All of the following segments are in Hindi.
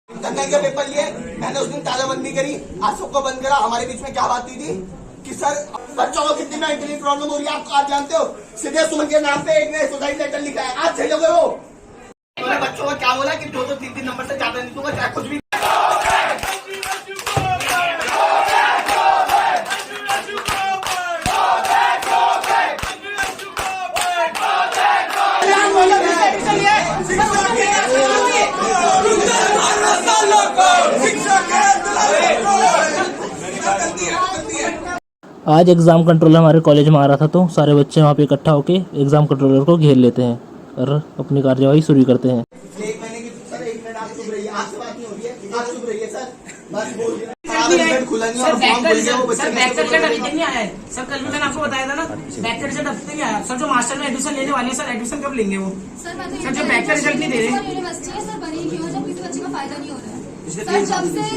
इंटरनेट के पेपर लिए मैंने उस दिन तालाबंदी करी, आज सबको बंद करा। हमारे बीच में क्या बात हुई थी कि सर बच्चों को कितनी मेंटली प्रॉब्लम हो रही है आप जानते हो। सीधे सुमन के नाम पे एक ने सुसाइड लेटर लिखा है, आप झेलोगे वो? मैंने बच्चों को क्या बोला कि 2-3 नंबर से ज्यादा नहीं दूंगा, चाहे कुछ भी। आज एग्ज़ाम कंट्रोलर हमारे कॉलेज में आ रहा था तो सारे बच्चे वहाँ पे इकट्ठा होकर एग्ज़ाम कंट्रोलर को घेर लेते हैं और अपनी कार्यवाही शुरू करते हैं। एक महीने की सर, 1 मिनट आप चुप रहिए, आपसे बात नहीं हो रही है, आप चुप रहिए सर, बस बोल रहे हैं। खुला नहीं और फॉर्म भर गया, वो बच्चे बैक का रिजल्ट अभी तक नहीं आया है सर। कल भी मैंने आपको बताया था ना, बैक का रिजल्ट अभी तक नहीं आया सर। जो मास्टर में एडमिशन लेने वाले हैं सर, एडमिशन कब लेंगे वो? सर जो बैक का रिजल्ट नहीं दे रहे यूनिवर्सिटी है सर, बनी क्यों जब किसी बच्चे का फायदा नहीं हो रहा है सर।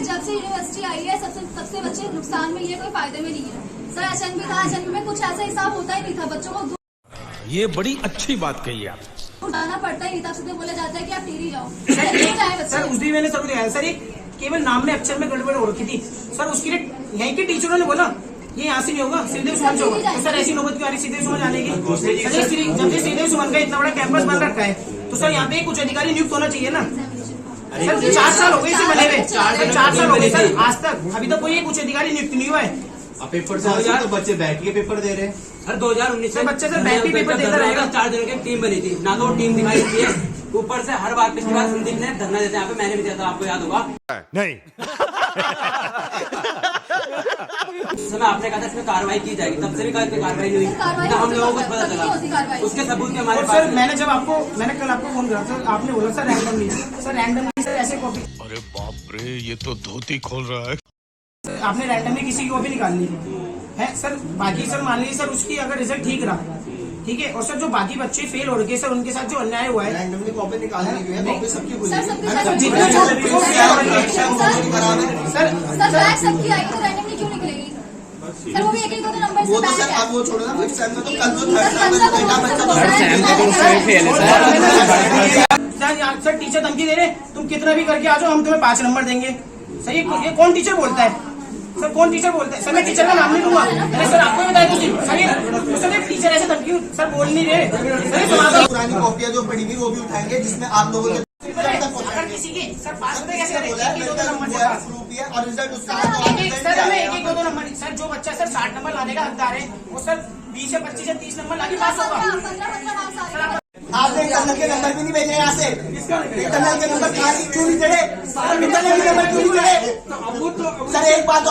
जब से यूनिवर्सिटी आई है सबसे बच्चे नुकसान में, ये कोई फायदे में नहीं है सर। एचएनबी था, एचएनबी में कुछ ऐसा हिसाब होता ही नहीं था, बच्चों को ये बड़ी अच्छी बात कही आप। उठाना पड़ता ही नहीं था, सीधे बोला जाता है कि आप टेरी जाओ सर। उस दिन मैंने सर दिखाया सर, एक केवल नाम में अक्षर में गड़बड़ हो रखी थी सर। उसके लिए यहीं के टीचरों ने बोला ये यहाँ से नहीं होगा, सीधे सुमन से होगा। तो सर ऐसी नौबत क्यों आ रही सीधे सुमन आने की? जब से सीधे सुमन का इतना बड़ा कैंपस बन रखा है तो सर यहाँ पे कुछ अधिकारी नियुक्त होना चाहिए ना सर। 4 साल हो गए इसे बने हुए, 4 साल हो गए सर, आज तक अभी तक कोई कुछ अधिकारी नियुक्त नहीं हुआ है। अब पेपर से तो बच्चे बैठ के पेपर दे रहे हैं। सर 2019 से बच्चे सर बैठ के पेपर देता रहेगा। 4 दिनों की टीम बनी थी ना, तो वो टीम दिखाई देती है ऊपर से। हर बार पिछली बार संदीप ने धरना देते यहाँ पे, मैंने भी दिया था, आपको याद होगा नहीं। समय आपने कहा था इसमें कार्रवाई की जाएगी, तब से भी कार्रवाई नहीं हुई ना हम लोगों को पता चला। उसके सबूत के हमारे पास। सर मैंने कल आपको फोन करा सर, आपने बोला सर रैंडमली सर ऐसे कॉपी। अरे बाप रे, ये तो धोती खोल रहा है। आपने रैंडमली किसी की कॉपी निकालनी है सर। बाकी सर मान लीजिए सर उसकी अगर रिजल्ट ठीक रहा, ठीक है, और सर जो बाकी बच्चे फेल हो रहे सर उनके साथ जो अन्याय हुआ है, रैंडमली कॉपी निकालने की है, कॉपी सबकी खुली है सर। सबकी आई तो रैंडमली क्यों निकलेगी सर? वो भी एक 2 नंबर से। वो तो सर अब वो छोड़ो ना, फिफ्थ सेम में तो कल जो थर्ड सेम सर टीचर धमकी दे रहे तुम कितना भी करके आ जाओ, हम तुम्हें 5 नंबर देंगे। सर ये कौन टीचर बोलता है सर? कौन टीचर बोलता है सर? मैं टीचर का नाम नहीं लूंगा। अरे सर आपको बताया कुछ सर, एक टीचर ऐसे धमकी सर बोल नहीं रहे सर। पुरानी कॉपियां जो पड़ी हुई वो भी उठाएंगे, जिसमें आप लोगों ने अगर किसी के सर पास होते कैसे करेंगे? 2 नंबर से पास प्रूफ है और रिजल्ट उसका सर हमें 1-2 नंबर। सर जो बच्चा सर 60 नंबर लाने का हकदार है वो सर 20 या 25 या 30 नंबर लाके पास होगा। आपने इंटरनल के नंबर भी नहीं भेजे यहाँ से। इंटरनल के नंबर क्यों नहीं चढ़े? इंटरनल के नंबर क्यों नहीं चढ़े? सर एक बात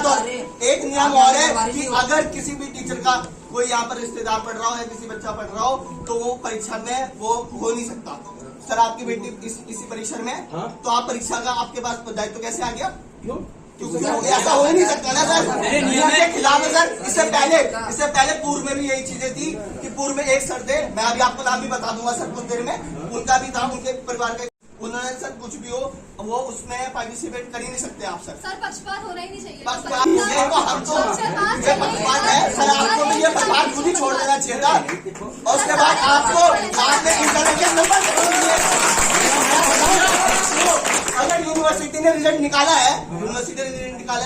और एक नियम और है कि अगर किसी भी टीचर का कोई यहाँ पर रिश्तेदार पढ़ रहा हो या किसी बच्चा पढ़ रहा हो तो वो परीक्षा में वो हो नहीं सकता। सर आपकी बेटी इसी परीक्षा में, तो आप परीक्षा का आपके पास दायित्व कैसे आ गया? ऐसा हो ही नहीं सकता ना सर, नियम के खिलाफ है सर। इससे पहले पूर्व में भी यही चीजें थी कि पूर्व में एक सर थे, मैं अभी आपको नाम भी बता दूंगा सर कुछ देर में, उनका भी था, उनके परिवार का, उन्होंने सर कुछ भी हो वो उसमें पार्टिसिपेट कर ही नहीं सकते आप सर। पक्षपात होना ही नहीं चाहिए। पक्षपात है सर, आपको भी ये पक्षपात खुद ही छोड़ देना चाहिए था। और उसके बाद आपने इंटरनेट के नंबर, अगर यूनिवर्सिटी ने रिजल्ट निकाला है,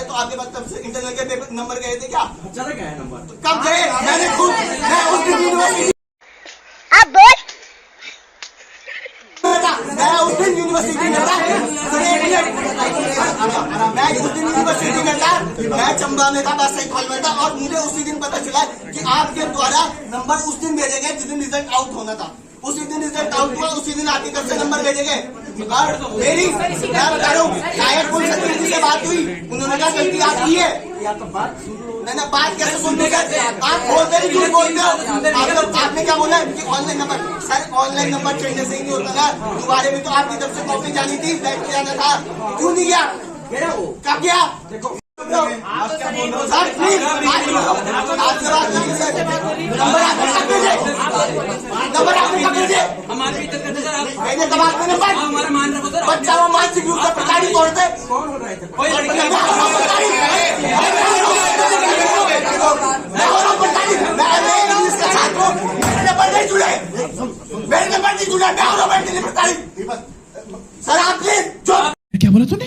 तो आपके पास तब से इंटरनल के पेपर नंबर गए थे क्या? चला गया है नंबर, कब गए? मैं उस दिन यूनिवर्सिटी में था, मैं चंबा में था, बस कॉल में था, और मुझे उसी दिन पता चला कि आपके द्वारा नंबर उस दिन भेजे गए जिस दिन रिजल्ट आउट होना था। उसी दिन रिजल्ट आउट हुआ, उसी दिन आपकी तरफ से नंबर भेजे गए। मेरी मैं बता रहा हूँ, शायद कोई सचिव से बात हुई, उन्होंने कहा गलती आपकी है। मैंने बात कैसे सुनने का? आप बोलते ही क्यों बोलते हो? आपने क्या बोला कि online number? Sir online number चढ़ने से ही नहीं होता ना, दोबारा भी तो आपकी तरफ से कॉपी जानी थी, बैठ के जाना था, क्यों नहीं गया? कब गया? सर प्लीज नंबर आपने कब भेजे? हमारी इज्जत करते सर आप। मैंने कब आपने नंबर? हमारा मान रखो सर। बच्चा वो मानसिक रूप से प्रताड़ित तोड़ते कौन हो रहा है? कोई लड़की इंग्लिश का छात्र हूँ, मेरे नंबर नहीं जुड़े, मैं प्रताड़ित। सर आप प्लीज तूने?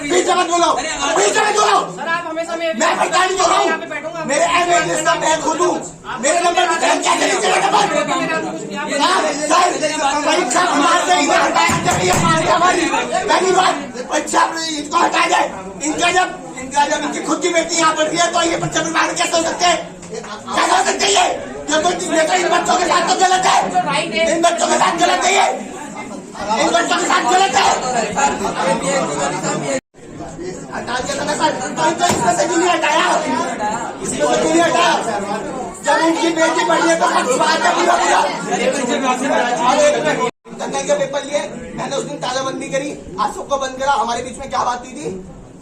बीच मत बोलो, बीच मत बोलो। सर आप हमेशा में मैं पहचान नहीं रहा यहाँ पे बैठूंगा। हूँ। मेरे एम एल का मैं खुद हूँ। मेरे नंबर पे क्या चले चले नंबर। परीक्षा हमारे इधर हटाया जाए, हमारी पहली बात परीक्षा इनको हटाया जाए। इनका जब इनकी खुद की बेटी यहाँ पढ़ रही है तो ये बच्चे बीमार कैसे हो सकते हैं? क्या हो सकते हैं ये तो इन बच्चों के साथ तो गलत है। इन बच्चों के साथ गलत है ये। इन बच्चों के साथ गलत है। हटा दिया था ना सर, तो इसमें से क्यों नहीं हटाया? इसमें से क्यों नहीं हटाया? जब इनकी बेटी पढ़ी है तो कुछ बात है पूरा पूरा। दंगल के पेपर लिए मैंने उस दिन तालाबंदी करी, आज सबको बंद करा। हमारे बीच में क्या बात हुई थी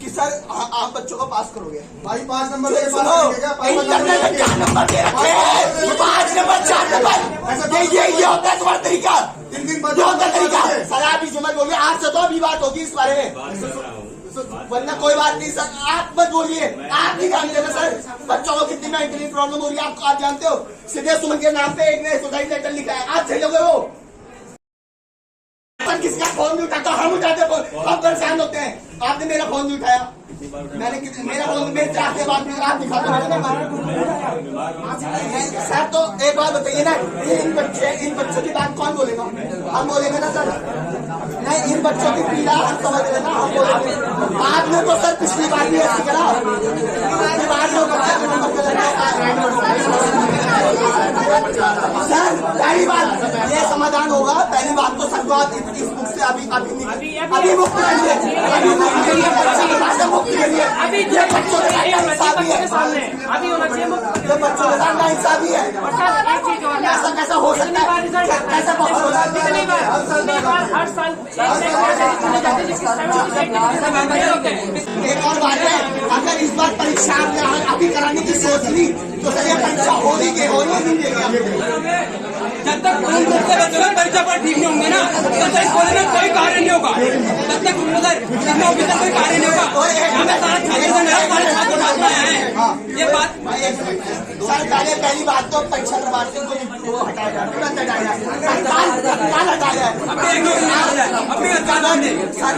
कि सर आप बच्चों को पास करोगे। भाई 5 नंबर सुनो, इंटरनेट में क्या नंबर दे रखे हैं? 5 नंबर 4 नंबर, ये होता है तुम्हारा तरीका। 3 होता है तरीका। सर आप इस मत बोलिए, आज से तो अभी बात होगी इस बारे में, वरना कोई बात नहीं सर। आप मत बोलिए, आप नहीं जानते ना सर बच्चों को कितनी मेंटली प्रॉब्लम हो रही है। आप जानते हो सीधे सुमन के नाम पे एक ने सुसाइड लेटर लिखा है, आप झेलोगे वो? किसका फोन नहीं उठाता? हम उठाते फोन, हम परेशान होते हैं। आपने मेरा फोन नहीं उठाया, मैंने मेरा फोन मेरे से आपके बात में आप दिखा सर। तो एक बात बताइए ना, इन बच्चों की बात कौन बोलेगा? हम बोलेंगे ना सर। नहीं, इन बच्चों की पीड़ा हम समझ रहे ना, हम बोलेंगे। आपने तो सर पिछली बार भी ऐसी करा, पिछली बार लोग सर। पहली बात ये समाधान होगा। पहली बात तो सबको आप इस बुक से अभी मुक्त करिए, अभी मुक्त करिए, मुक्त करिए। अभी ये बच्चों के सामने अभी होना चाहिए मुक्त। ये बच्चों के साथ नाइंसाफी है। एक चीज और ऐसा कैसा हो सकता है? कैसा बहुत हो सकता है? हर साल एक और बात है, अगर इस बार परीक्षा अभी कराने की सोच ली तो सर ये परीक्षा होने के होने नहीं देगा। जब तक बच्चों परीक्षा पर ठीक नहीं होंगे ना, तब तक स्कूल में कोई कार्य नहीं होगा। तब तक ऑफिसर कोई कार्य नहीं होगा। हमें सारे छात्र हैं। ये बात सर पहली बात तो परीक्षा करवा से को हटाया जाए, तुरंत हटाया जाए, तत्काल हटाया जाए। सर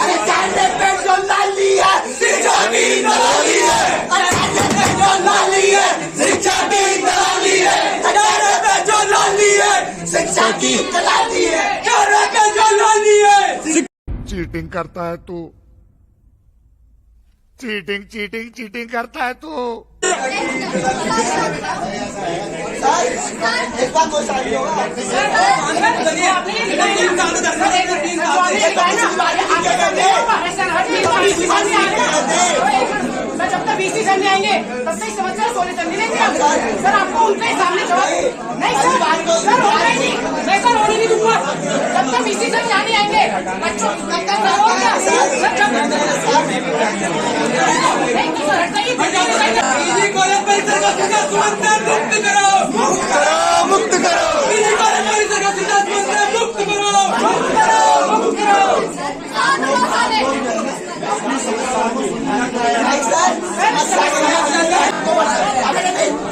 अरे कैंडे पे जो लाली है शिक्षा की दलाली है। जो लाली है शिक्षा की दलाली है। कैंडे पे जो लाली है शिक्षा की दलाली है। कैंडे पे जो लाली है। चीटिंग करता है तू, चीटिंग करता है तू। एक बात को शादी होगा जब तक बीसी सर नहीं आएंगे तब तक समस्या सोने सर नहीं देंगे। सर आपको उनके सामने जवाब नहीं सर होगा ही नहीं, मैं सर होने नहीं दूंगा जब तक बीसी सर नहीं आएंगे। बच्चों तब तक होगा कॉलेज परिसर का सीधा सुमंतर मुक्त करो, मुक्त करो। कॉलेज परिसर का सीधा सुमंतर मुक्त करो,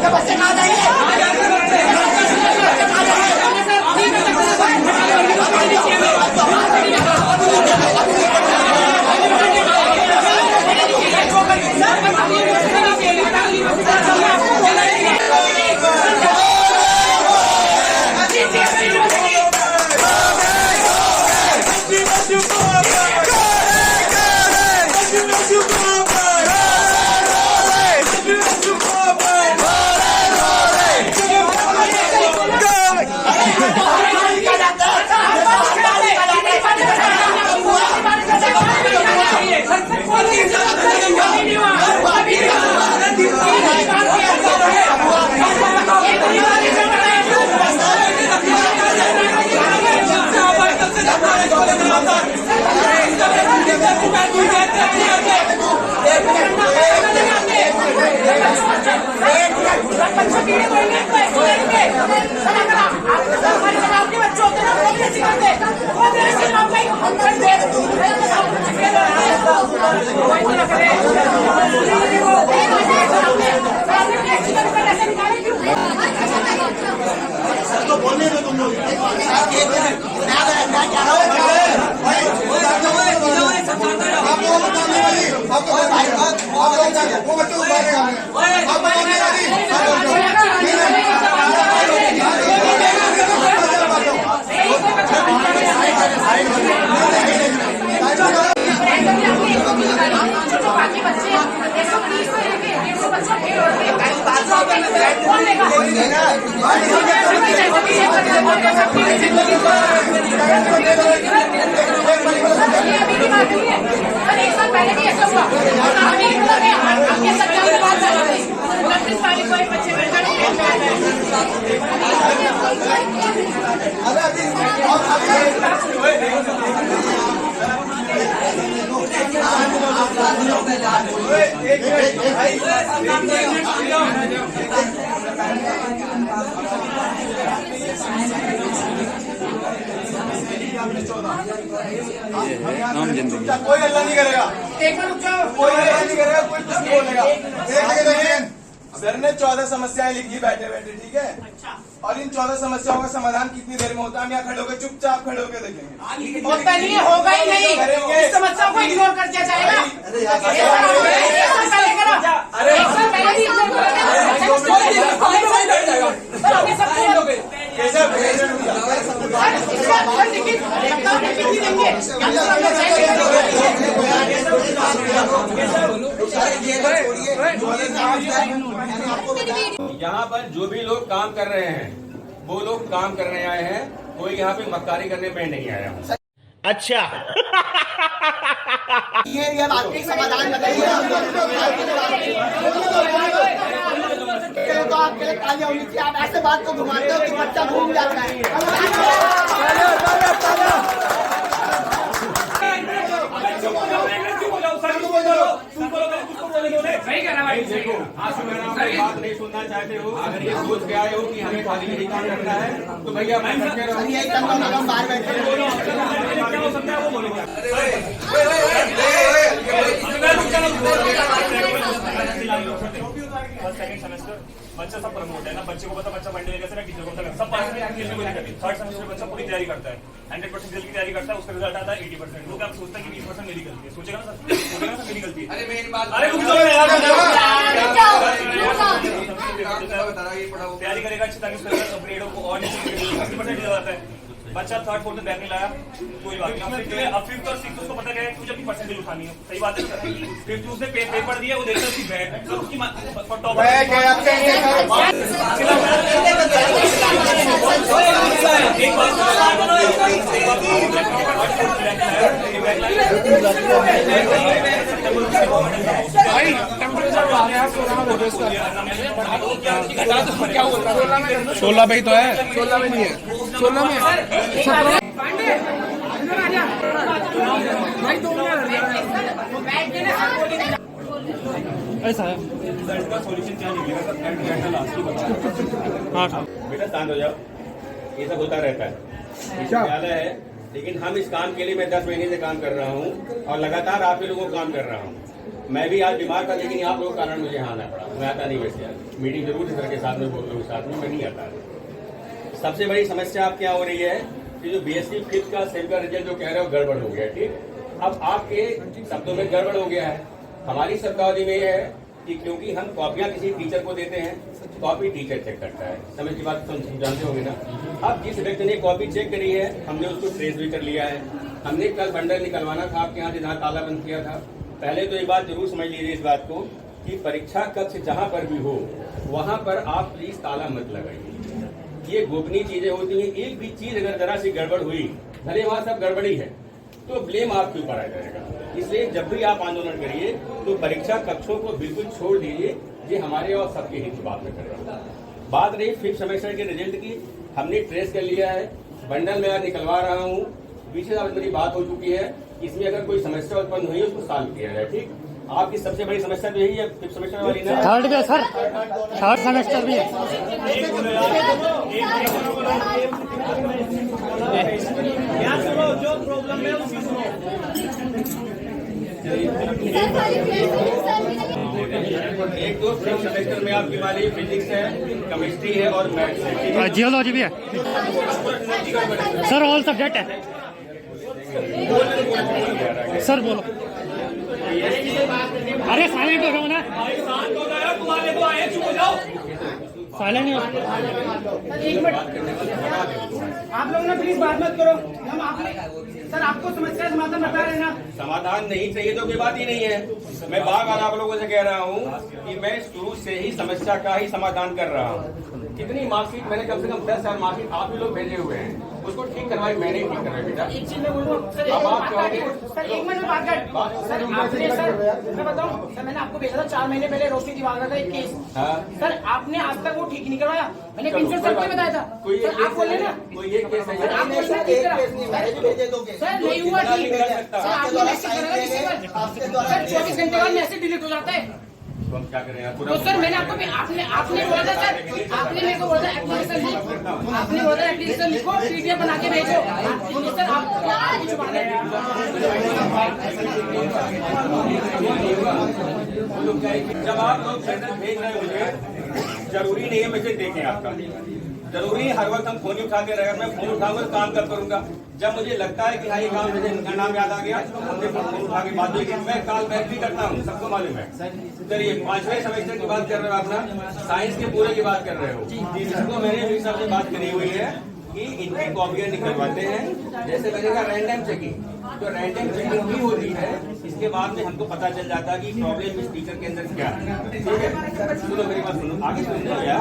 बच्चे कहाँ जाएंगे? बच्चों वो बच्चों को मारेगा बाकी बच्चे 130 तो लेके 150 बच्चा फेल हो गए कौन एक साल पहले भी ऐसा हुआ आपके सच्चाई की बात कर रहे थे 29 तारीख को एक बच्चे कोई अल्लाह नहीं करेगा, एक बार रुक जाओ कोई अल्लाह नहीं करेगा, कोई कुछ नहीं बोलेगा। सर ने 14 समस्याएं लिखी बैठे बैठे, ठीक है। और इन 14 समस्याओं का समाधान कितनी देर में होता है हम यहाँ खड़े होकर चुपचाप खड़े होकर देखेंगे। होता नहीं है, होगा ही नहीं। इस समस्या को इग्नोर कर दिया जाएगा। यहाँ पर जो भी लोग काम कर रहे हैं वो लोग काम करने आए हैं, कोई यहाँ पे मक्कारी करने में नहीं आया हूँ। अच्छा ये बात के समाधान बताइए। तो आपके लिए तालियां होनी चाहिए। आप ऐसे बात को घुमाते हो कि बच्चा घूम जाता है। देखो बात नहीं सुनना चाहते हो, अगर ये सोच के आए हो कि हमें खाली यही काम करना है तो भैया मैं करते रहो। यही करना हम बाहर बैठे क्या हो सकता है वो बोलो। सेकंड सेमेस्टर बच्चा सब प्रमोट है ना, बच्चे को पता बच्चा पढ़ने कैसे ना टीचर को पता सब पास में आके कोई दिक्कत नहीं। थर्ड सेमेस्टर बच्चा पूरी तैयारी करता है, 100% रिजल्ट की तैयारी करता है, उसका रिजल्ट आता है 80%। लोग आप सोचता है कि 20% मेरी गलती है, सोचेगा ना सर, सोचेगा ना सर मेरी गलती है। अरे मेरी बात, अरे रुक जाओ यार, तैयारी करेगा अच्छी ताकि उसका ग्रेडों को और 80% रिजल्ट आता है। बच्चा थर्ड फोर्थ में बैग नहीं लाया, कोई बात नहीं। अब फिफ्थ और सिक्स उसको पता क्या है, तुझे अपनी परसेंटेज उठानी है, सही बात है सर। फिफ्थ उसने पेपर दिया, वो देखता उसकी बैग तो उसकी टॉप क्या होता है 16 में ही तो है, 16 में नहीं है, 16 में ऐसा है। इसका सॉल्यूशन क्या निकलेगा सर? लास्ट की बता। हाँ बेटा शांत हो जाओ, ये सब होता रहता है, विद्यालय है। लेकिन हम इस काम के लिए मैं 10 महीने से काम कर रहा हूँ और लगातार आप ही लोगों को काम कर रहा हूँ। मैं भी आज बीमार था, लेकिन आप लोगों के कारण मुझे यहाँ आना पड़ा। मैं आता नहीं वैसे, आज मीटिंग जरूर सर के साथ में, बोल रहा हूँ साथ में, मैं नहीं आता। सबसे बड़ी समस्या आप क्या हो रही है कि जो BSc 5th का सेम का रिजल्ट जो कह रहे हो गड़बड़ हो गया, ठीक। अब आपके शब्दों में गड़बड़ हो गया है। हमारी शब्दावली में यह है कि क्योंकि हम कॉपियां किसी टीचर को देते हैं, कॉपी टीचर चेक करता है। समझ की बात तुम जानते होंगे ना। अब जिस व्यक्ति ने कॉपी चेक करी है, हमने उसको ट्रेस भी कर लिया है। हमने कल बंडल निकलवाना था आपके यहाँ, जहाँ ताला बंद किया था। पहले तो ये बात जरूर समझ लीजिए इस बात को कि परीक्षा कक्ष जहाँ पर भी हो वहाँ पर आप प्लीज ताला मत लगाइए। ये गोपनीय चीजें होती हैं। एक भी चीज अगर जरा सी गड़बड़ हुई, भले वहाँ सब गड़बड़ी है, तो ब्लेम आपके ऊपर आ जाएगा। इसलिए जब भी आप आंदोलन करिए तो परीक्षा कक्षों को बिल्कुल छोड़ दीजिए। ये हमारे और सबके हित की बात में कर रहा हूँ। बात रही 5th सेमेस्टर के रिजल्ट की, हमने ट्रेस कर लिया है, बंडल में निकलवा रहा हूँ। पीछे साल मेरी बात हो चुकी है, इसमें अगर कोई समस्या उत्पन्न हुई है उसको सॉल्व किया जाए, ठीक। आपकी सबसे बड़ी समस्या तो यही है 5th सेमेस्टर वाली ना। थर्ड भी है सर, थर्ड सेमेस्टर भी है। जो प्रॉब्लम है उसकी सुनो। एक तो 5th सेमेस्टर में आपकी वाली फिजिक्स है, केमिस्ट्री है और मैथ्स है, जियोलॉजी भी है सर, ऑल सब्जेक्ट है सर। बोलो अरे साइलेंट हो जाओ ना, शांत हो जाओ, तुम्हारे तो आए, चुप हो जाओ। साइलेंट नहीं हो। एक मिनट, आप लोग ना प्लीज बात मत करो। हम आपने सर आपको समस्या का समाधान बता रहे हैं ना। समाधान नहीं चाहिए तो कोई बात ही नहीं है। मैं बार बार आप लोगों से कह रहा हूँ कि मैं शुरू से ही समस्या का ही समाधान कर रहा हूँ। कितनी मार्कशीट मैंने कम से कम 10 साल मार्कशीट आप ही लोग भेजे हुए हैं, उसको ठीक करवाई मैंने ही ठीक करवाई बेटा। एक चीज मैं बोलूँ सर, अब आप सर एक मिनट में बात कर सर आपने सर मैं बताऊँ सर, मैंने आपको भेजा था 4 महीने पहले रोशनी दिवाकर का एक केस। हाँ। सर आपने आज तक वो ठीक नहीं करवाया। मैंने प्रिंसिपल सर को भी बताया था। कोई सर आप बोले ना कोई एक केस है सर, आप बोले ना ठीक करा। सर नहीं हुआ ठीक। सर आपको मैसेज करा सर 24 घंटे बाद मैसेज डिलीट हो जाता है। तो हम क्या करें? तो सर मैंने आपको आपने बोला था सर, आपने मेरे को बोला था एप्लीकेशन लिखो, आपने बोला था एप्लीकेशन लिखो, पीडीएफ बना के भेजो। सर आपको छुपाना है। जब आप लोग मैसेज भेज रहे हो मुझे, जरूरी नहीं है मैसेज देखें आपका, जरूरी है हर वक्त हम फोन ही उठाते रहेगा। मैं फोन उठाऊंगा तो काम कब करूंगा? जब मुझे लगता है कि हाँ ये काम मुझे इनका नाम याद आ गया, हमने फोन उठा के बात हुई। मैं कॉल बैक भी करता हूँ, सबको मालूम है। चलिए 5वें सेमेस्टर की बात कर रहे हो आप ना, साइंस के पूरे की बात कर रहे हो। जिसको मैंने भी सबसे बात करी हुई है कि इनकी कॉपियां निकलवाते हैं। जैसे मैंने कहा रैंडम चेकिंग, जो रैंडम चेकिंग भी होती है, इसके बाद में हमको पता चल जाता है कि प्रॉब्लम इस टीचर के अंदर क्या है। ठीक है, सुनो मेरी बात सुनो, आगे सुनो यार।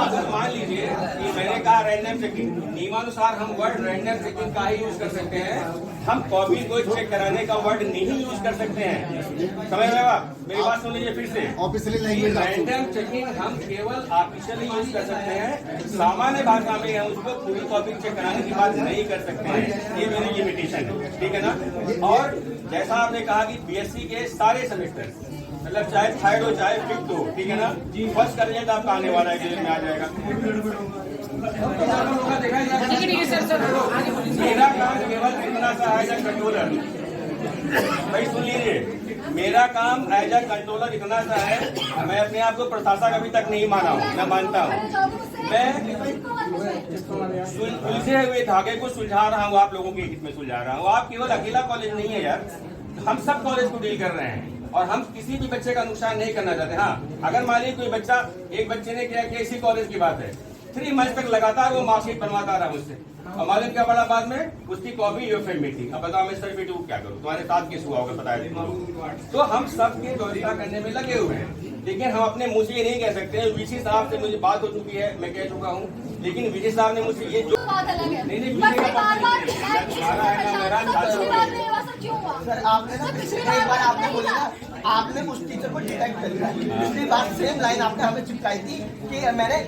अगर मान लीजिए कि मैंने कहा रैंडम चेकिंग, नियमानुसार हम वर्ड रैंडम चेकिंग का ही यूज कर सकते हैं। हम कॉपी को चेक कराने का वर्ड नहीं यूज कर सकते हैं। समझ रहे हो आप? मेरी बात सुन लीजिए फिर से। रैंडम चेकिंग हम केवल ऑफिशियली यूज कर सकते हैं, सामान्य भाषा में हम उसको पूरी कॉपी चेक कराने की बात नहीं कर सकते हैं। ये मेरी लिमिटेशन है, ठीक है ना? और जैसा आपने कहा कि बीएससी के सारे सेमेस्टर, मतलब चाहे थर्ड हो चाहे फिफ्थ हो, ठीक है ना? फर्स्ट कर लिया तो आपका आने वाला है, में आ जाएगा। ठीक है सर सर आगे बोलिए। मेरा काम केवल इतना सा एज ए कंट्रोलर, भाई सुन लीजिए, मेरा काम एज ए कंट्रोलर इतना सा है। मैं अपने आप को प्रशासक अभी तक नहीं माना हूँ, मैं मानता हूँ। मैं उलझे हुए धागे को सुलझा रहा हूँ, आप लोगों के हित में सुलझा रहा हूँ। आप केवल अकेला कॉलेज नहीं है यार, हम सब कॉलेज को डील कर रहे हैं और हम किसी भी बच्चे का नुकसान नहीं करना चाहते। हाँ, अगर मान लीजिए कोई बच्चा, एक बच्चे ने क्या किया, इसी कॉलेज की बात है, 3 मंथ तक लगातार वो मार्कशीट बनवाता रहा मुझसे, और मालूम क्या बड़ा बाद में उसकी कॉपी यूएफएम में थी। अब बताओ मैं सर बेटू क्या करूँ? तुम्हारे साथ केस हुआ होगा, बताया। तो हम सबकी व्यवस्था करने में लगे हुए हैं, लेकिन हम अपने मुझे ये नहीं कह सकते हैं। वीसी साहब से मुझे बात हो चुकी है, मैं कह चुका हूँ, लेकिन वीसी साहब ने मुझसे ये जो बात अलग है। नहीं सर आपने ना पिछली बार आपने बोला ना, आपने उस टीचर को डिटेक्ट कर लिया। पिछली बार सेम लाइन आपने हमें चिपकाई थी कि मैंने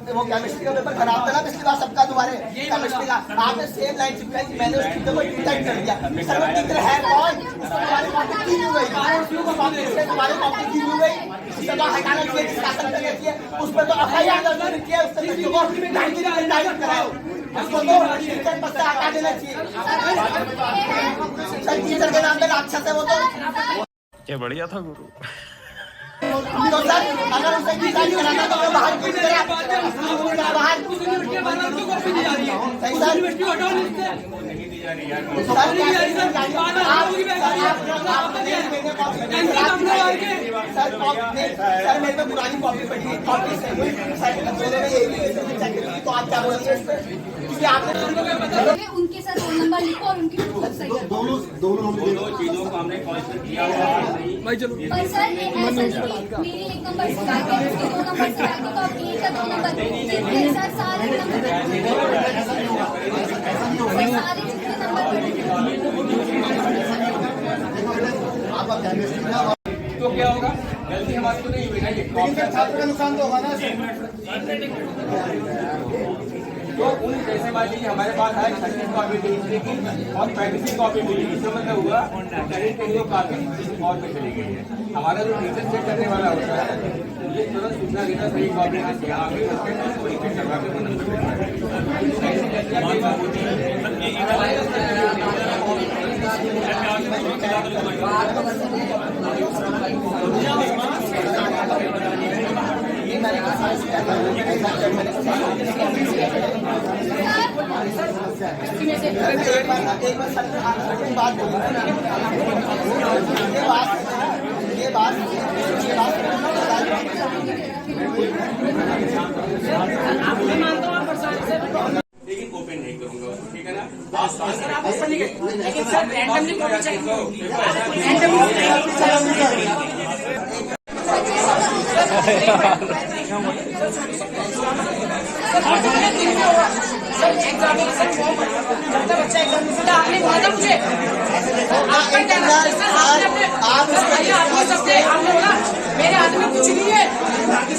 वो केमिस्ट्री का पेपर खराब था ना पिछली बार सबका, तुम्हारे केमिस्ट्री का आपने सेम लाइन चिपकाई थी। मैंने उस टीचर को डिटेक्ट कर दिया। सर वो टीचर है कौन? तुम्हारी कॉपी क्यों नहीं हुई? तुम्हारी कॉपी क्यों नहीं हुई? सजा हटाना चाहिए, शासन करना चाहिए। उस पर तो एफआईआर दर्ज किया, उस पर बच्चों को डायरेक्ट कराओ, उसको तो टीचर पद से हटा देना चाहिए। सर टीचर के नाम पे राक्षस है वो तो। ये बढ़िया था गुरु। तो सर अगर उसे डिजाइन कराना तो वो बाहर क्यों करा? बाहर सही सर। सर मेरे को पुरानी कॉपी पड़ी है, कॉपी तो आप क्या बोलेंगे इस पर? उनके साथ फोन नंबर लिखो और उनकी दोनों चीजों को हमने काउंसिल किया हुआ है। पर सर ये ऐसा नहीं कि मेरी 1 नंबर से आगे उसके 2 नंबर से आगे, तो आप 1 का 2 नंबर मेरे साथ सारे नंबर सारे जितने नंबर तो क्या होगा? गलती हमारी तो नहीं हुई ना, ये छात्र का नुकसान तो होगा ना। तो उन जैसे मान लीजिए हमारे पास है 36 कॉपी मिली और 35 कॉपी मिली, इसका मतलब हुआ कहीं कहीं वो कॉपी और में चली गई है। हमारा जो टीचर चेक करने वाला होता है मुझे तुरंत सूचना देना सही कॉपी यहाँ पे वही चेक करवा के अपनी कॉपी चेक बच्चा एग्जामिनेशन आपने बोला था मुझे आपने बोला मेरे हाथ में कुछ नहीं है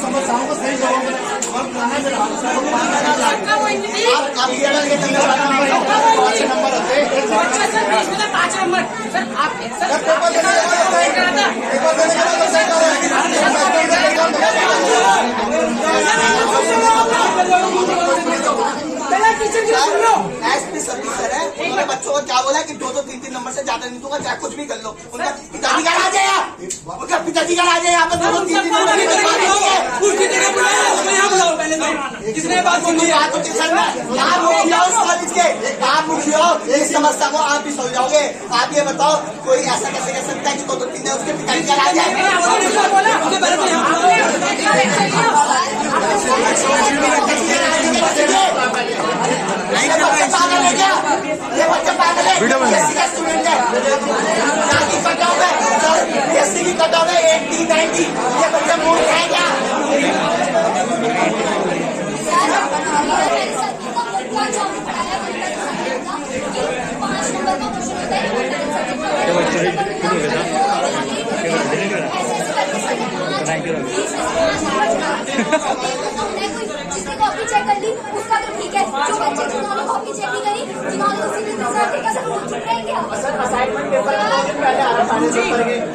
समस्याओं को सही जवाब पाँच नंबर सर आप एसपी सर है उन्होंने बच्चों को क्या बोला कि 2-3 नंबर से ज्यादा नहीं दूंगा, चाहे कुछ भी कर लो। उनका पिताजी का राज है, उनका पिताजी का राज है। यहाँ पर 2-3 नंबर किसने बात सुनी है? आप मुखिया उस कॉलेज के, आप मुखिया इस समस्या को आप भी सुल जाओगे। आप ये बताओ कोई ऐसा कैसे कह सकता है कि 2-3 ने उसके पिताजी का राज है? ये बच्चा पागल है क्या? ये बच्चा पागल है? एससी का स्टूडेंट है, की कट ऑफ है सर, एससी की कट ऑफ है 80-90। ये बच्चा मूर्ख है क्या? जिसने कॉपी चेक कर ली उसका तो ठीक है, जो बच्चे जिन्होंने कॉपी चेक नहीं करी, जिन्होंने उसी दिन दूसरा देखा, सब लोग चुप रहेंगे। असाइनमेंट पेपर पहले आ रहा था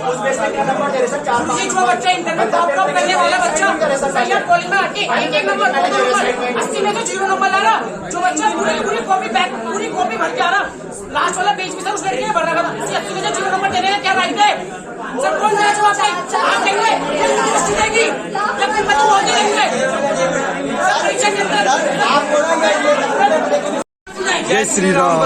उस बेस पे क्या नंबर दे रहे सर? 4-5 जो बच्चा इंटरनेट टॉप करने वाला बच्चा सैयद कॉलेज में आके एक नंबर 80 में तो 0 नंबर ला रहा। जो बच्चा पूरी कॉपी बैक पूरी कॉपी भर के आ रहा, लास्ट वाला पेज भी सर उस लड़के ने भर रखा था। 80 में 0 नंबर देने का क्या राइट है सर? कौन मेरा जवाब है? आप देंगे यूनिवर्सिटी देगी जब फिर बच्चे बोलते रहेंगे परीक्षा के अंदर जय श्री राम।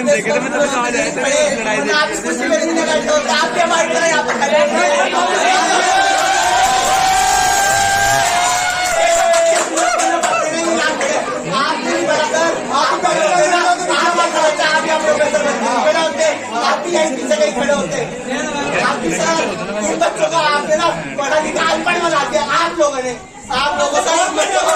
देखे थे मतलब आ जाए आप इस कुर्सी में नहीं बैठे हो, आप क्या मार रहे हैं यहाँ पर खड़े? आप भी यहीं पीछे कहीं खड़े होते। आप इन बच्चों का आपने ना पढ़ा लिखा अनपढ़ बना दिया आप लोगों ने। आप लोगों से बच्चों को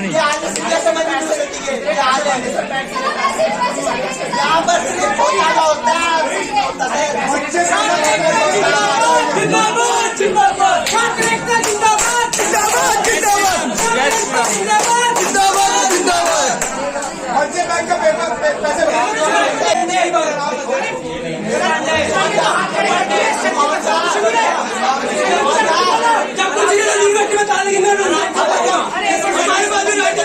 ये आज समझ नहीं सकती है। यहाँ पर सिर्फ बहुत ज्यादा होता है। जिंदाबाद जिंदाबाद जिंदाबाद जिंदाबाद जिंदाबाद जिंदाबाद जिंदाबाद। बच्चे बैंक का पेपर पैसे जब कुछ यूनिवर्सिटी में ताले गिरने हमारे पास भी राइट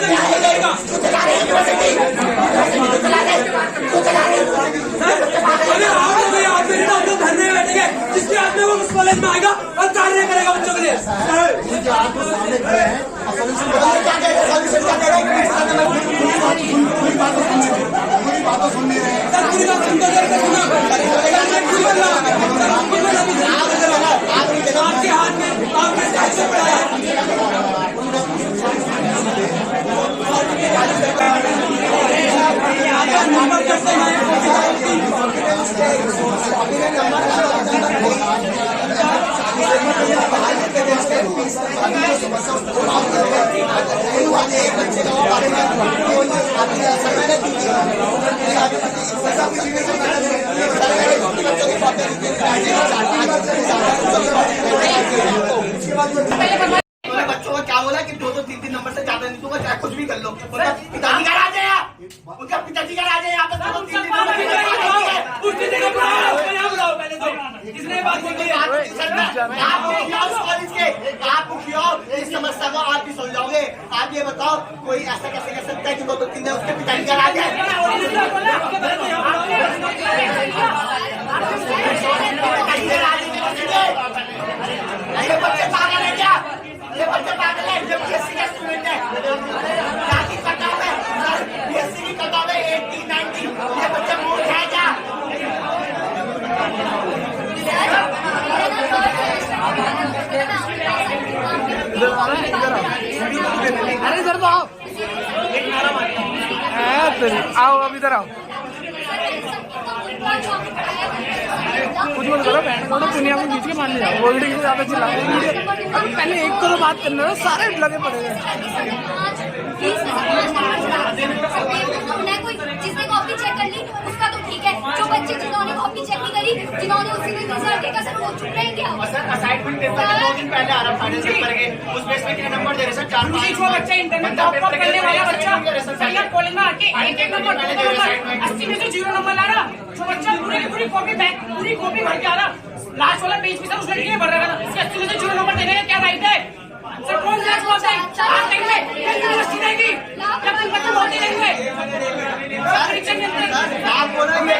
धरने में बैठेंगे जिसके हाथ में वो उस कॉलेज में आएगा और कार्य करेगा बच्चों के लिए। आपके हाथ में आपके नंबर करते हैं बच्चों को क्या बोला कि 2-3 नंबर से ज्यादा नहीं दूंगा, चाहे कुछ भी कर लो। उनका पिताजी का राज है, उनका पिताजी का राज है। यहाँ पर 2-3 किसने बात बोली? आप मुखिया उस कॉलेज के, आप मुखिया इस समस्या को आप भी सुल जाओगे। आप ये बताओ कोई ऐसा कैसे कह सकता है कि 2-3 ने उसके पिताजी का राज है? ये बच्चे पागल है क्या? ये बच्चे पागल है? जब एससी का स्टूडेंट है, की कट ऑफ है सर, एससी की कट ऑफ है 80-90। ये बच्चा मूर्ख है क्या? इधर आओ अब इधर आओ, कुछ मत करो, बैठ थोड़ा दुनिया को बीच के मान ले जाओ, होल्डिंग से ज्यादा चिल्ला अभी पहले एक तो बात करने दो, सारे लगे पड़े हैं। जिसने कॉपी चेक कर ली उसका तो ठीक है, जो बच्चे जिन्होंने कॉपी चेक नहीं करी, जिन्होंने उसी में रिजल्ट देखा, सर वो चुप रहेंगे। असाइनमेंट पेपर के 2 दिन पहले आ रहा फाइनल पेपर के, उस बेस पे कितने नंबर दे रहे सर? 4-5 बच्चा इंटरनेट टॉप करने वाला बच्चा सर कॉलेज में आके एक नंबर 80 में से 0 नंबर ला रहा, जो बच्चा पूरी कॉपी भर के आ रहा, लास्ट वाला पेज भी सर उस लड़के ने भर रखा था, इसके 80 में से 0 नंबर देने का क्या राइट है सर? कौन सा जवाब है? आप देंगे यूनिवर्सिटी देगी या फिर बच्चे होते रहेंगे परीक्षा के अंदर आप बोलेंगे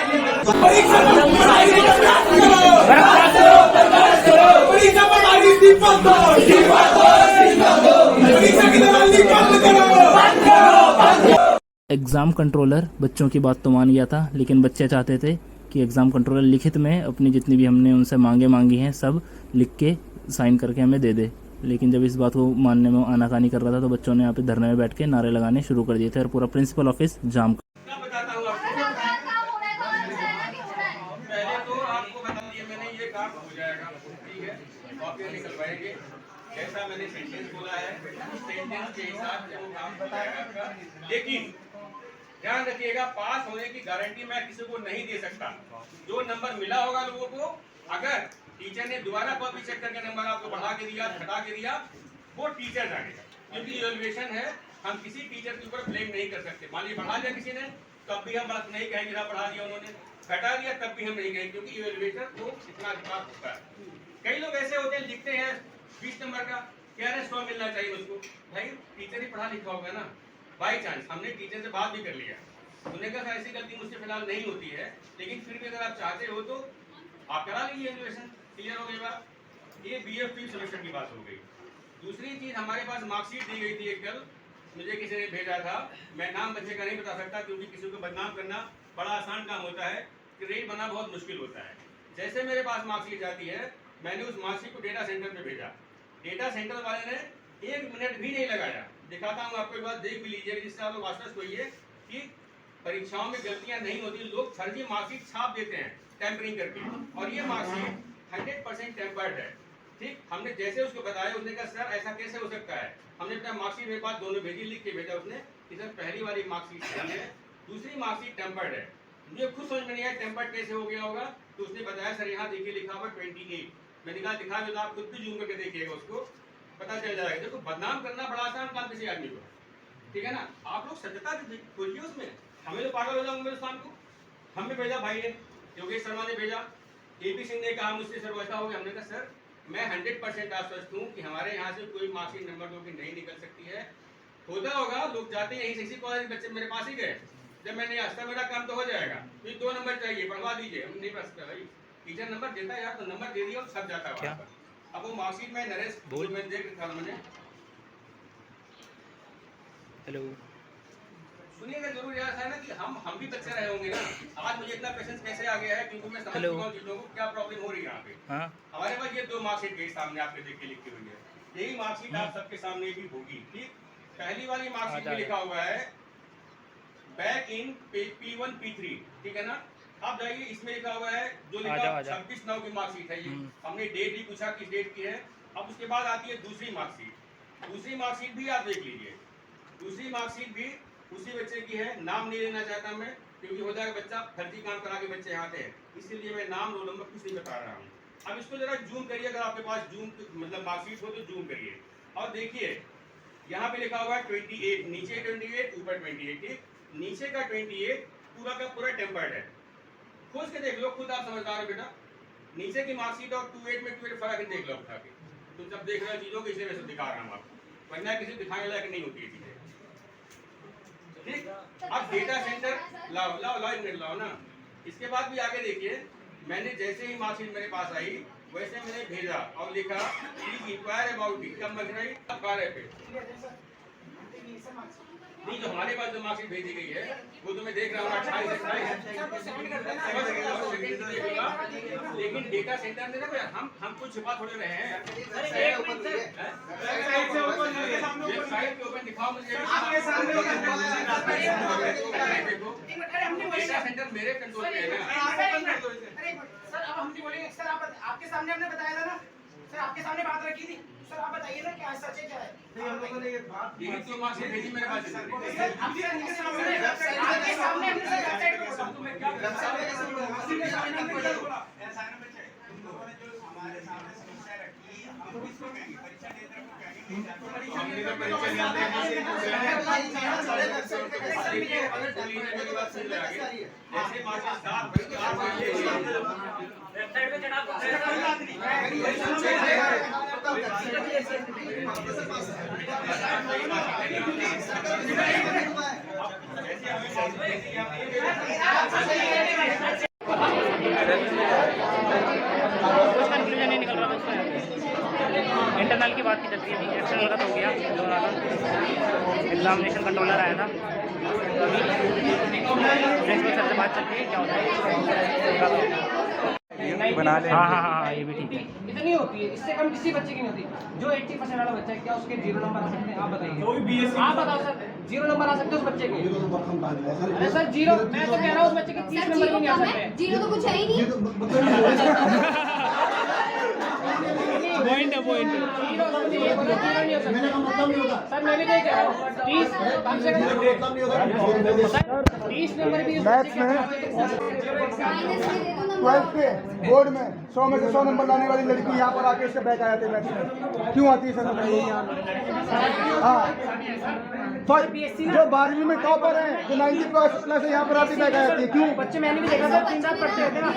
एग्ज़ाम कंट्रोलर बच्चों की बात तो मान गया था, लेकिन बच्चे चाहते थे कि एग्ज़ाम कंट्रोलर लिखित में अपनी जितनी भी हमने उनसे मांगी हैं सब लिख के साइन करके हमें दे दे। लेकिन जब इस बात को मानने में आनाकानी कर रहा था तो बच्चों ने यहाँ पे धरने में बैठ के नारे लगाने शुरू कर दिए थे और पूरा प्रिंसिपल ऑफिस जाम मैं बताता हूँ आपको, पहले तो आपको बता दिया मैंने, ये काम हो जाएगा, ठीक है, कॉपियाँ निकलवाएंगे, जैसा मैंने सेंटेंस बोला है उस सेंटेंस के हिसाब से वो काम हो जाएगा आपका। लेकिन ध्यान रखिएगा, पास होने की गारंटी मैं किसी को नहीं दे सकता। जो नंबर मिला होगा लोगों को, अगर टीचर ने दोबारा कॉपी चेक करके नंबर आपको बढ़ा के दिया, घटा के दिया, वो टीचर जानेगा, क्योंकि इवैल्यूएशन है, हम किसी टीचर के ऊपर ब्लेम नहीं कर सकते। मान लीजिए बढ़ा दिया किसी ने, तब भी हम बात नहीं कहेंगे ना बढ़ा दिया उन्होंने, घटा दिया तब भी हम नहीं कहेंगे, क्योंकि इवैल्यूएशन को इतना अधिकार होता है। कई लोग ऐसे होते हैं, लिखते हैं 20 नंबर का, कह रहे 100 मिलना चाहिए उसको, भाई टीचर ही पढ़ा लिखा होगा ना। बाई चांस हमने टीचर से बात भी कर लिया, उन्होंने कहा ऐसी गलती मुझसे फिलहाल नहीं होती है, लेकिन फिर भी अगर आप चाहते हो तो आप करा लीजिए इवैल्यूएशन। क्लियर हो गई बात? ये BF सेमेस्टर की बात हो गई। दूसरी चीज, हमारे पास मार्कशीट दी गई थी एक, कल मुझे किसी ने भेजा था, मैं नाम बच्चे का नहीं बता सकता क्योंकि किसी को बदनाम करना बड़ा आसान काम होता है, ग्रेड बनना बहुत मुश्किल होता है। जैसे मेरे पास मार्कशीट जाती है, मैंने उस मार्कशीट को डेटा सेंटर में भेजा, डेटा सेंटर वाले ने 1 मिनट भी नहीं लगाया। दिखाता हूँ आपको, एक बात देख भी लीजिए, जिससे आप लोग आश्वस्त होइए कि परीक्षाओं में गलतियां नहीं होती। लोग फर्जी मार्कशीट छाप देते हैं टेम्परिंग करके, और ये मार्कशीट 100% टेम्पर्ड है। ठीक, हमने जैसे उसको बताया, उसने कहा सर ऐसा कैसे हो सकता है। हमने अपना मार्कशीट मेरे पास दोनों भेजी, लिख के भेजा उसने कि सर पहली वाली मार्कशीट सही है, दूसरी मार्कशीट टेम्पर्ड है। मुझे खुद समझ में नहीं आया टेम्पर्ड कैसे हो गया होगा, तो उसने बताया सर यहाँ देखिए लिखा हुआ 28। मैंने कहा दिखा दो, आप खुद भी जूम करके देखिएगा, उसको पता चल जाएगा। देखो, बदनाम करना बड़ा आसान काम किसी आदमी को, ठीक है ना। आप लोग सत्यता खोजिए उसमें, हमें तो पागल हो जाऊंगे शाम को। हमने भेजा, भाई ने योगेश शर्मा ने भेजा, AP सिंह ने कहा मुझसे सर वैसा हो गया। हमने कहा सर मैं 100% आश्वस्त हूँ कि हमारे यहाँ से कोई मार्कशीट नंबर 2 की नहीं निकल सकती है। होता होगा, लोग जाते हैं यहीं, इसी कॉलेज बच्चे मेरे पास ही गए, जब मैंने आस्था मेरा काम तो हो जाएगा, फिर 2 नंबर चाहिए, बढ़वा दीजिए। हम नहीं पढ़ सकते भाई, टीचर नंबर देता है यार, तो नंबर दे दिया और सब जाता है वहाँ पर। अब वो मार्कशीट में नरेश बोल, मैं देख रखा मैंने, हेलो सुनिएगा जरूर यार है ना, कि हम भी बच्चे रहे होंगे ना। आज मुझे इतना पेशेंस कैसे आ गया है, क्योंकि मैं समझ चुका हूँ चीजों को, क्या प्रॉब्लम हो रही है यहाँ पे। हमारे पास ये 2 मार्कशीट गई सामने, आपके देख के लिखी हुई है, यही मार्कशीट आप सबके सामने भी होगी। ठीक, पहली वाली मार्कशीट में लिखा हुआ है बैक इन P1 P3, ठीक है ना। अब जाइए, इसमें लिखा हुआ है जो लिखा 26/9 की मार्कशीट है, ये हमने डेट भी पूछा किस डेट की है। अब उसके बाद आती है दूसरी मार्कशीट, दूसरी मार्कशीट भी आप देख लीजिए, दूसरी मार्कशीट भी उसी बच्चे की है। नाम नहीं लेना चाहता मैं, क्योंकि हो जाएगा बच्चा फर्जी काम करा के बच्चे आते हैं, इसीलिए मैं नाम रोल नंबर कुछ नहीं बता रहा हूँ। अब इसको जरा जूम करिए, अगर आपके पास जूम मतलब मार्कशीट हो तो जूम करिए और देखिए, यहाँ पे लिखा हुआ है 28, नीचे 28, ऊपर 28। ठीक, नीचे का 28 पूरा का पूरा टेम्पर्ड है, खोज के देख लो, खुद आप समझदार हो बेटा। नीचे की मार्कशीट और 28 में 28 फर्क देख लो उठा के, तुम सब देख रहे हो चीजों को, इसलिए मैं सब दिखा रहा हूँ आपको, वरना किसी दिखाने लायक नहीं होती है चीजें। ठीक, अब डेटा सेंटर लाओ एक मिनट लाओ ना। इसके बाद भी आगे देखिए, मैंने जैसे ही मार्कशीट मेरे पास आई वैसे मैंने भेजा और लिखा प्लीज इंक्वायर अबाउट इट, कब मच रही अब कार्य पे नहीं, जो हमारे पास जो मार्कशीट भेजी गई है वो तो मैं देख रहा हूँ 28 लेकिन डेटा सेंटर में ना हम कुछ छुपा थोड़े रहे हैं। वेबसाइट पे ओपन दिखाओ मुझे, सेंटर मेरे कंट्रोल में है ना। सर अब हम नहीं बोलेंगे सर, आप आपके सामने हमने बताया था ना सर, आपके सामने बात रखी थी सर, आप बताइए ना क्या सच है क्या है। यही तो माँ से भेजी मेरे पास। सर आपके सामने हमने सर वेबसाइट पे बोला। हमारे सामने समस्या रखी, हम किसको कहेंगे? परीक्षा केंद्र को कहेंगे? हमने तो परीक्षा नहीं आते जैसे वेबसाइट पे चढ़ा कंक्लूजन नहीं निकल रहा दोस्तों। इंटरनल की बात की चल रही है, एक्सटर्नल का तो हो गया, एग्जामिनेशन कंट्रोलर आया था, प्रिंसिपल सर से बात चल रही है क्या होता है। बना ले। हाँ हाँ हाँ ये भी ठीक है। इतनी होती है, इससे कम किसी बच्चे की नहीं होती। जो 80% वाला बच्चा है क्या उसके 0 नंबर आ सकते हैं? आप बताइए, आप बताओ सर, 0 नंबर आ सकते हैं उस बच्चे के? अरे सर 0, मैं तो कह रहा हूँ उस बच्चे के 30 नंबर भी नहीं आ सकते। जीरो तो कुछ है ही नहीं। पॉइंट है पॉइंट। सर मैं भी नहीं कह रहा हूँ 30 कम से कम 30 नंबर भी मैथ्स में 12th के बोर्ड में 100 में से 100 नंबर लाने वाली लड़की यहाँ पर आके इससे बैक आए थे मैथ्स में। क्यों आती है सर? हाँ, जो 12वीं में टॉपर है, जो 90+ है, यहाँ पर आती बैक आती है। क्यों? बच्चे मैंने भी देखा सर 3 रात पढ़ते होते ना,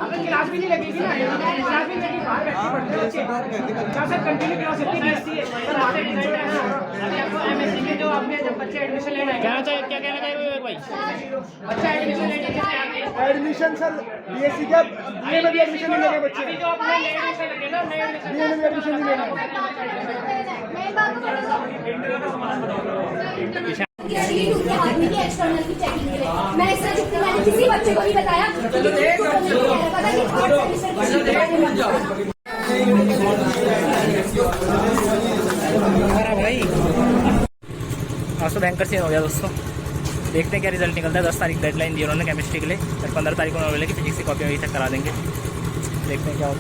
अगर क्लास भी नहीं लगेगी ना, क्लास भी नहीं बाहर बैठ के पढ़ते बच्चे। क्या सर कंटिन्यू क्लास होती है BSc है सर, आते रिजल्ट है ना। अभी आपको MSc में जो आपने जब बच्चे एडमिशन लेना है, कहना चाहिए, क्या कहना चाहिए भाई? बच्चा एडमिशन लेने के लिए आते हैं। एडमिशन सर BSc का BA में भी एडमिशन नहीं लेने बच्चे। अभी जो आपने नए एडमिशन लगे ना, नए एडमिशन BA में भी एडमिशन नहीं लेना। एक्सटर्नल की चेकिंग के लिए मैं इस तरह जितनी मैंने किसी बच्चे को भी बताया भाई आज तो भयंकर सीन हो गया दोस्तों। देखते हैं क्या रिजल्ट निकलता है। 10 तारीख डेडलाइन दी उन्होंने केमिस्ट्री के लिए, फिर 15 तारीख को उन्होंने बोला कि फिजिक्स की कॉपी वही तक करा देंगे। देखते हैं क्या होता है।